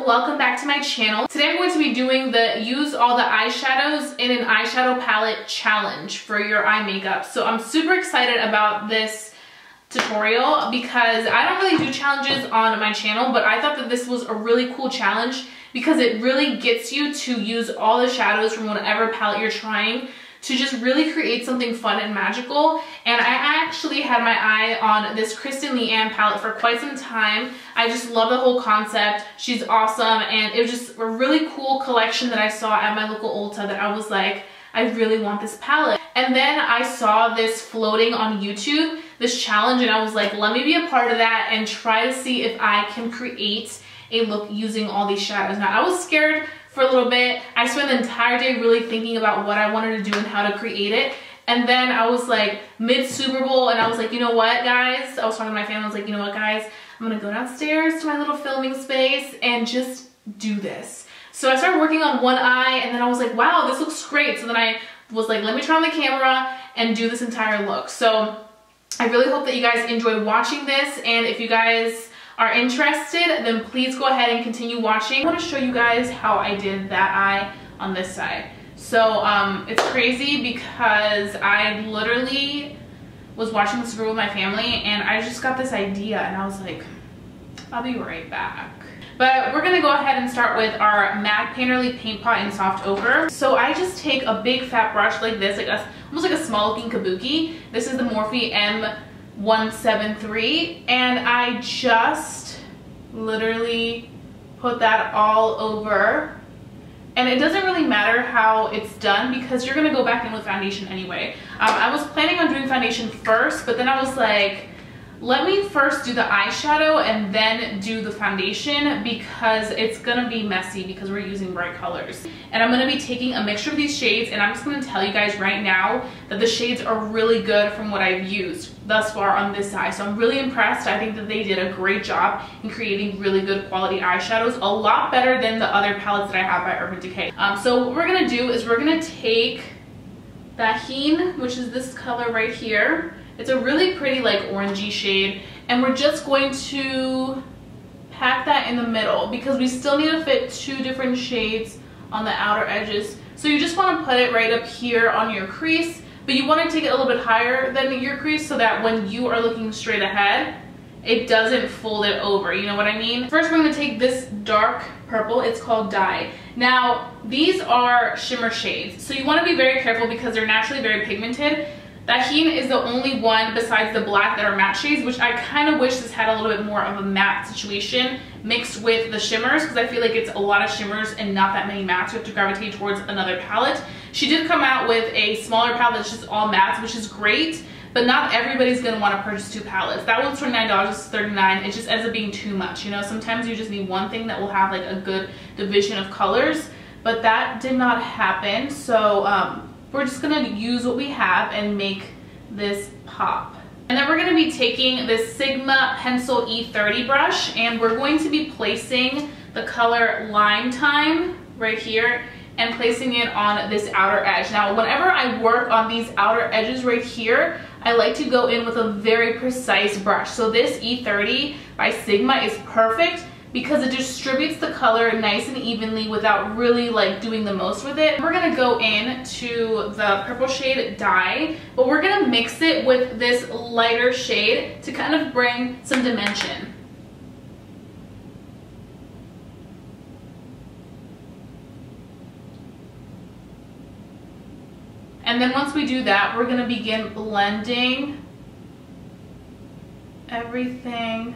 welcome back to my channel. Today I'm going to be doing the use all the eyeshadows in an eyeshadow palette challenge for your eye makeup. So I'm super excited about this tutorial because I don't really do challenges on my channel, but I thought that this was a really cool challenge because it really gets you to use all the shadows from whatever palette you're trying to just really create something fun and magical. And I actually had my eye on this Kristen Leanne palette for quite some time. I just love the whole concept. She's awesome, and it was just a really cool collection that I saw at my local Ulta that I was like, I really want this palette. And then I saw this floating on YouTube, this challenge, and I was like, let me be a part of that and try to see if I can create a look using all these shadows. Now, I was scared for a little bit. I spent the entire day really thinking about what I wanted to do and how to create it. And then I was like mid Super Bowl and I was like, you know what, guys? I was talking to my family. I was like, you know what, guys? I'm gonna go downstairs to my little filming space and just do this. So I started working on one eye and then I was like, wow, this looks great. So then I was like, let me turn on the camera and do this entire look. So I really hope that you guys enjoyed watching this, and if you guys are interested, then please go ahead and continue watching. I want to show you guys how I did that eye on this side. So it's crazy because I literally was watching this with my family and I just got this idea and I was like, I'll be right back. But we're gonna go ahead and start with our MAC Painterly Paint Pot in Soft Ochre. So I just take a big fat brush like this, almost like a small looking kabuki. This is the Morphe M173, and I just literally put that all over. And it doesn't really matter how it's done because you're gonna go back in with foundation anyway. I was planning on doing foundation first, but then I was like, let me first do the eyeshadow and then do the foundation because it's gonna be messy because we're using bright colors. And I'm gonna be taking a mixture of these shades, and I'm just gonna tell you guys right now that the shades are really good from what I've used thus far on this eye. So I'm really impressed. I think that they did a great job in creating really good quality eyeshadows, a lot better than the other palettes that I have by Urban Decay. So what we're gonna do is we're gonna take Tahine, which is this color right here. It's a really pretty like orangey shade, and we're just going to pack that in the middle because we still need to fit two different shades on the outer edges. So you just want to put it right up here on your crease, but you want to take it a little bit higher than your crease so that when you are looking straight ahead, it doesn't fold it over, you know what I mean? First, we're going to take this dark purple. It's called Dye. Now, these are shimmer shades, so you want to be very careful because they're naturally very pigmented. Tahine is the only one besides the black that are matte shades, which I kind of wish this had a little bit more of a matte situation mixed with the shimmers because I feel like it's a lot of shimmers and not that many mattes. You have to gravitate towards another palette. She did come out with a smaller palette that's just all mattes, which is great, but not everybody's going to want to purchase two palettes. That one's $29, this is $39. It just ends up being too much, you know? Sometimes you just need one thing that will have like a good division of colors, but that did not happen. So we're just gonna use what we have and make this pop. And then we're gonna be taking this Sigma Pencil E30 brush, and we're going to be placing the color Lime Time right here and placing it on this outer edge. Now, whenever I work on these outer edges right here, I like to go in with a very precise brush. So this E30 by Sigma is perfect because it distributes the color nice and evenly without really like doing the most with it. We're gonna go in to the purple shade Dye, but we're gonna mix it with this lighter shade to kind of bring some dimension. And then once we do that, we're gonna begin blending everything .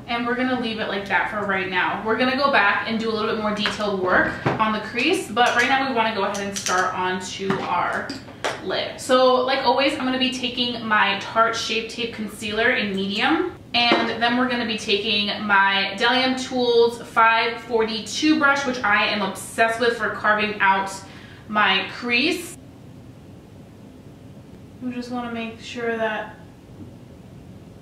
And we're gonna leave it like that for right now. We're gonna go back and do a little bit more detailed work on the crease, but right now we wanna go ahead and start onto our lid. So like always, I'm gonna be taking my Tarte Shape Tape Concealer in medium, and then we're gonna be taking my Delium Tools 542 brush, which I am obsessed with for carving out my crease. We just wanna make sure that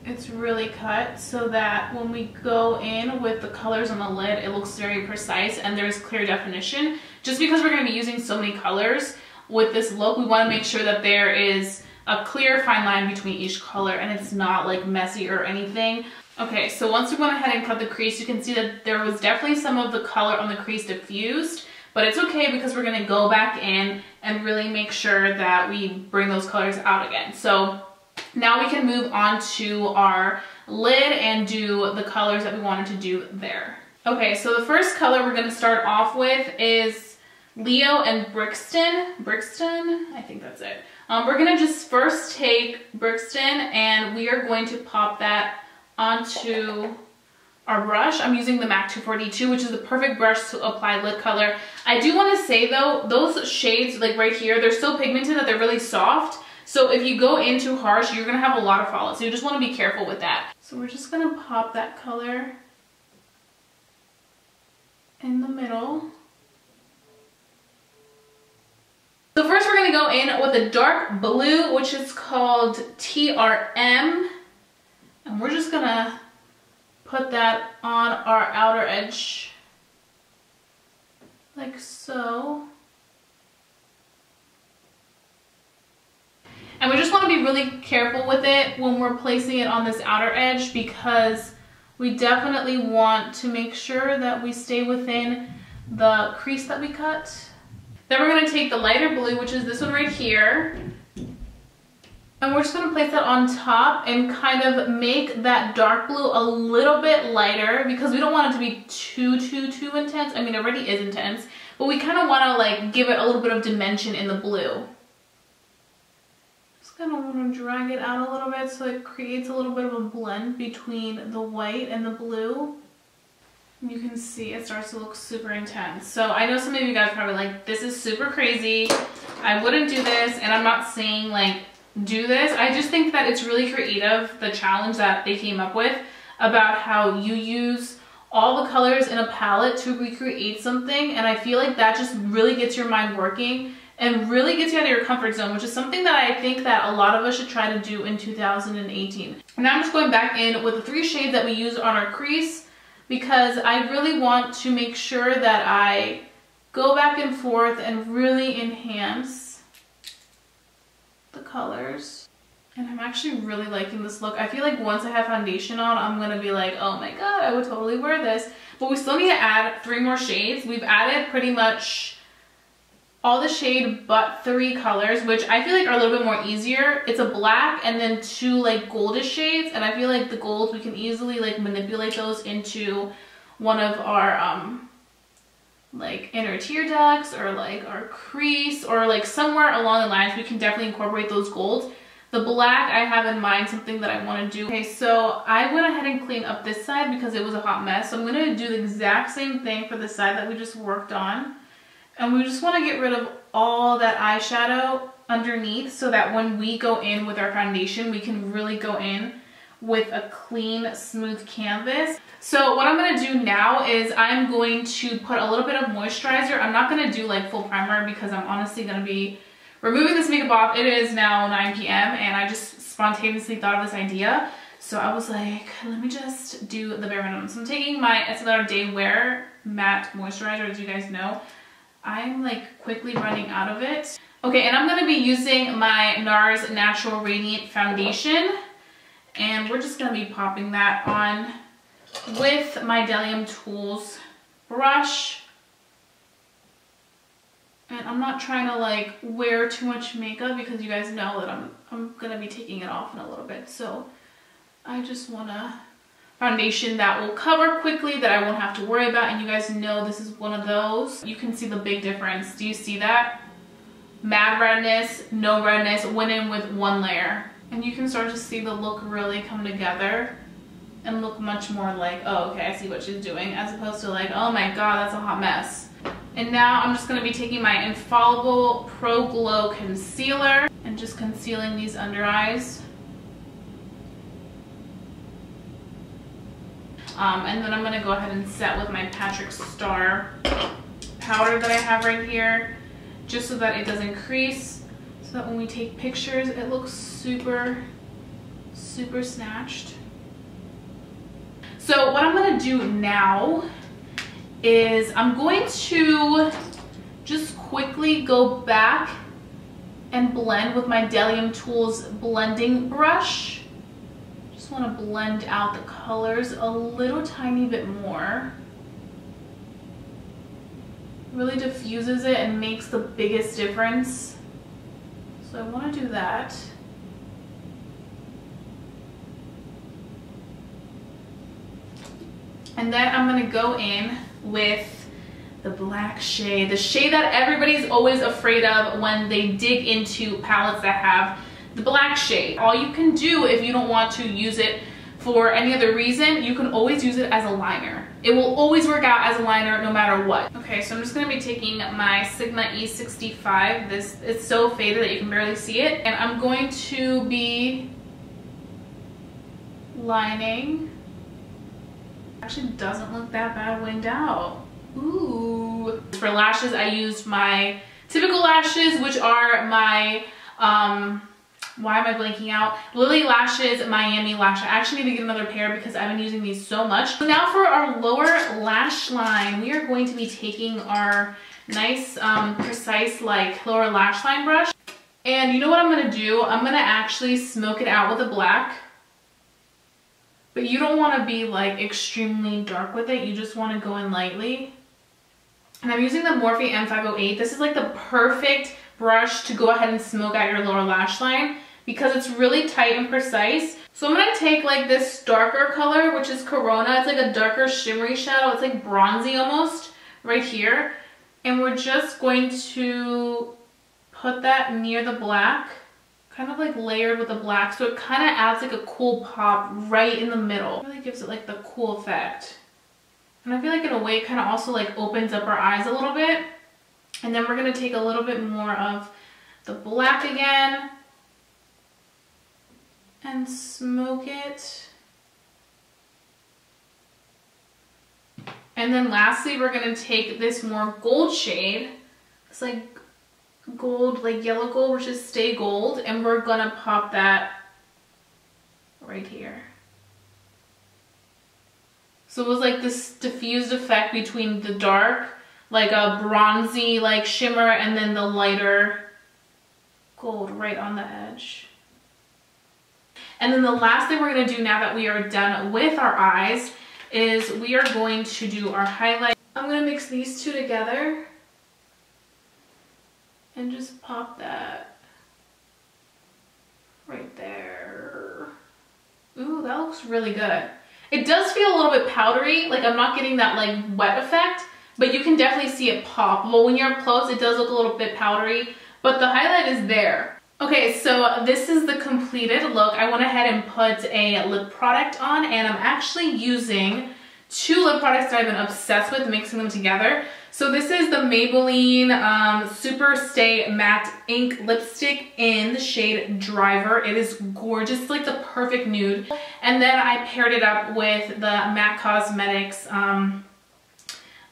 it's really cut so that when we go in with the colors on the lid, it looks very precise and there's clear definition. Just because we're going to be using so many colors with this look, we want to make sure that there is a clear fine line between each color and it's not like messy or anything. Okay, so once we went ahead and cut the crease, you can see that there was definitely some of the color on the crease diffused, but it's okay because we're gonna go back in and really make sure that we bring those colors out again. So now we can move on to our lid and do the colors that we wanted to do there. Okay, so the first color we're gonna start off with is Leo and Brixton. Brixton, I think that's it. We're gonna just first take Brixton and we are going to pop that onto our brush. I'm using the MAC 242, which is the perfect brush to apply lid color. I do want to say though, those shades like right here, they're so pigmented that they're really soft. So if you go in too harsh, you're gonna have a lot of fallout. So you just want to be careful with that. So we're just gonna pop that color in the middle. So first we're gonna go in with a dark blue, which is called TRM. And we're just gonna put that on our outer edge, like so. And we just want to be really careful with it when we're placing it on this outer edge because we definitely want to make sure that we stay within the crease that we cut. Then we're going to take the lighter blue, which is this one right here. And we're just going to place that on top and kind of make that dark blue a little bit lighter because we don't want it to be too intense. I mean, it already is intense, but we kind of want to like give it a little bit of dimension in the blue. Just kind of want to drag it out a little bit so it creates a little bit of a blend between the white and the blue. You can see it starts to look super intense. So I know some of you guys are probably like, this is super crazy. I wouldn't do this, and I'm not saying like do this. I just think that it's really creative, the challenge that they came up with about how you use all the colors in a palette to recreate something, and I feel like that just really gets your mind working and really gets you out of your comfort zone, which is something that I think that a lot of us should try to do in 2018. Now I'm just going back in with the 3 shades that we used on our crease because I really want to make sure that I go back and forth and really enhance the colors. And I'm actually really liking this look. I feel like once I have foundation on, I'm gonna be like, oh my god, I would totally wear this. But we still need to add 3 more shades. We've added pretty much all the shade but 3 colors, which I feel like are a little bit more easier. It's a black and then 2 like goldish shades, and I feel like the golds, we can easily like manipulate those into one of our like inner tear ducts or like our crease or like somewhere along the lines we can definitely incorporate those golds. The black I have in mind something that I want to do. Okay, so I went ahead and cleaned up this side because it was a hot mess. So I'm going to do the exact same thing for the side that we just worked on. And we just want to get rid of all that eyeshadow underneath so that when we go in with our foundation, we can really go in with a clean, smooth canvas. So what I'm going to do now is I'm going to put a little bit of moisturizer. I'm not going to do like full primer because I'm honestly going to be removing this makeup off. It is now 9 p.m. and I just spontaneously thought of this idea. So I was like, let me just do the bare minimum. So I'm taking my Estee Lauder Day Wear Matte Moisturizer, as you guys know. I'm like quickly running out of it. Okay, and I'm going to be using my Nars Natural Radiant Foundation. And we're just going to be popping that on with my Delium Tools brush. And I'm not trying to like wear too much makeup because you guys know that I'm going to be taking it off in a little bit. So I just want a foundation that will cover quickly, that I won't have to worry about. And you guys know this is one of those. You can see the big difference. Do you see that? Mad redness, no redness, went in with 1 layer. And you can start to see the look really come together and look much more like, oh, okay, I see what she's doing, as opposed to like, oh my god, that's a hot mess. And now I'm just going to be taking my Infallible Pro Glow Concealer and just concealing these under eyes. And then I'm going to go ahead and set with my Patrick Star powder that I have right here, just so that it doesn't crease, so that when we take pictures, it looks super, super snatched. So what I'm going to do now is I'm going to just quickly go back and blend with my Delium Tools blending brush. Just want to blend out the colors a little tiny bit more. Really diffuses it and makes the biggest difference. So I want to do that. And then I'm going to go in with the black shade, the shade that everybody's always afraid of when they dig into palettes that have the black shade. All you can do if you don't want to use it for any other reason, you can always use it as a liner. It will always work out as a liner no matter what. Okay, so I'm just going to be taking my Sigma E65. This is so faded that you can barely see it. And I'm going to be lining. Actually doesn't look that bad winged out. Ooh. For lashes, I used my typical lashes, which are my, why am I blanking out? Lilly Lashes Miami Lash. I actually need to get another pair because I've been using these so much. So now for our lower lash line, we are going to be taking our nice, precise, like, lower lash line brush. And you know what I'm going to do? I'm going to actually smoke it out with a black. But you don't want to be, like, extremely dark with it. You just want to go in lightly. And I'm using the Morphe M508. This is like the perfect brush to go ahead and smoke out your lower lash line because it's really tight and precise. So I'm going to take like this darker color, which is Corona. It's like a darker shimmery shadow. It's like bronzy almost right here. And we're just going to put that near the black, kind of like layered with the black. So it kind of adds like a cool pop right in the middle. It really gives it like the cool effect. And I feel like in a way it kind of also like opens up our eyes a little bit. And then we're going to take a little bit more of the black again and smoke it. And then lastly, we're going to take this more gold shade. It's like gold, like yellow gold, which is Stay Gold. And we're going to pop that right here. So it was like this diffused effect between the dark, like a bronzy like shimmer, and then the lighter gold right on the edge. And then the last thing we're going to do now that we are done with our eyes is we are going to do our highlight. I'm going to mix these two together and just pop that right there. Ooh, that looks really good. It does feel a little bit powdery, like I'm not getting that like wet effect, but you can definitely see it pop. Well, when you're up close, it does look a little bit powdery, but the highlight is there. Okay, so this is the completed look. I went ahead and put a lip product on, and I'm actually using two lip products that I've been obsessed with, mixing them together. So this is the Maybelline Super Stay Matte Ink Lipstick in the shade Driver. It is gorgeous. It's like the perfect nude. And then I paired it up with the MAC Cosmetics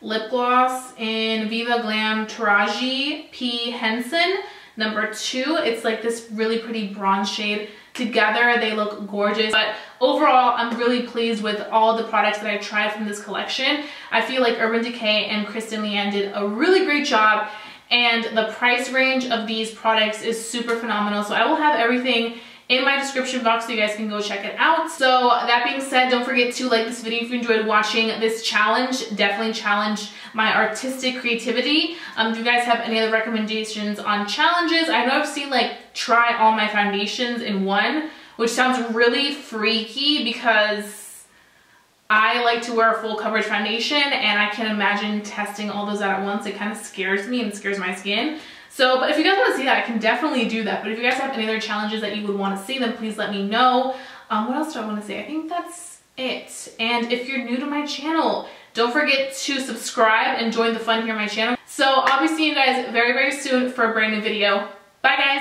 lip gloss in Viva Glam Taraji P. Henson number 2. It's like this really pretty bronze shade. Together they look gorgeous, but overall I'm really pleased with all the products that I tried from this collection. I feel like Urban Decay and Kristen Leanne did a really great job, and the price range of these products is super phenomenal. So I will have everything in my description box so you guys can go check it out. So that being said, don't forget to like this video if you enjoyed watching this challenge. Definitely challenge my artistic creativity. If you guys have any other recommendations on challenges, I know I've seen like try all my foundations in one, which sounds really freaky because I like to wear a full coverage foundation, and I can imagine testing all those out at once. It kind of scares me and scares my skin. So, but if you guys want to see that, I can definitely do that. But if you guys have any other challenges that you would want to see, then please let me know. What else do I want to say? I think that's it. And if you're new to my channel, don't forget to subscribe and join the fun here on my channel. So I'll be seeing you guys very, very soon for a brand new video. Bye guys.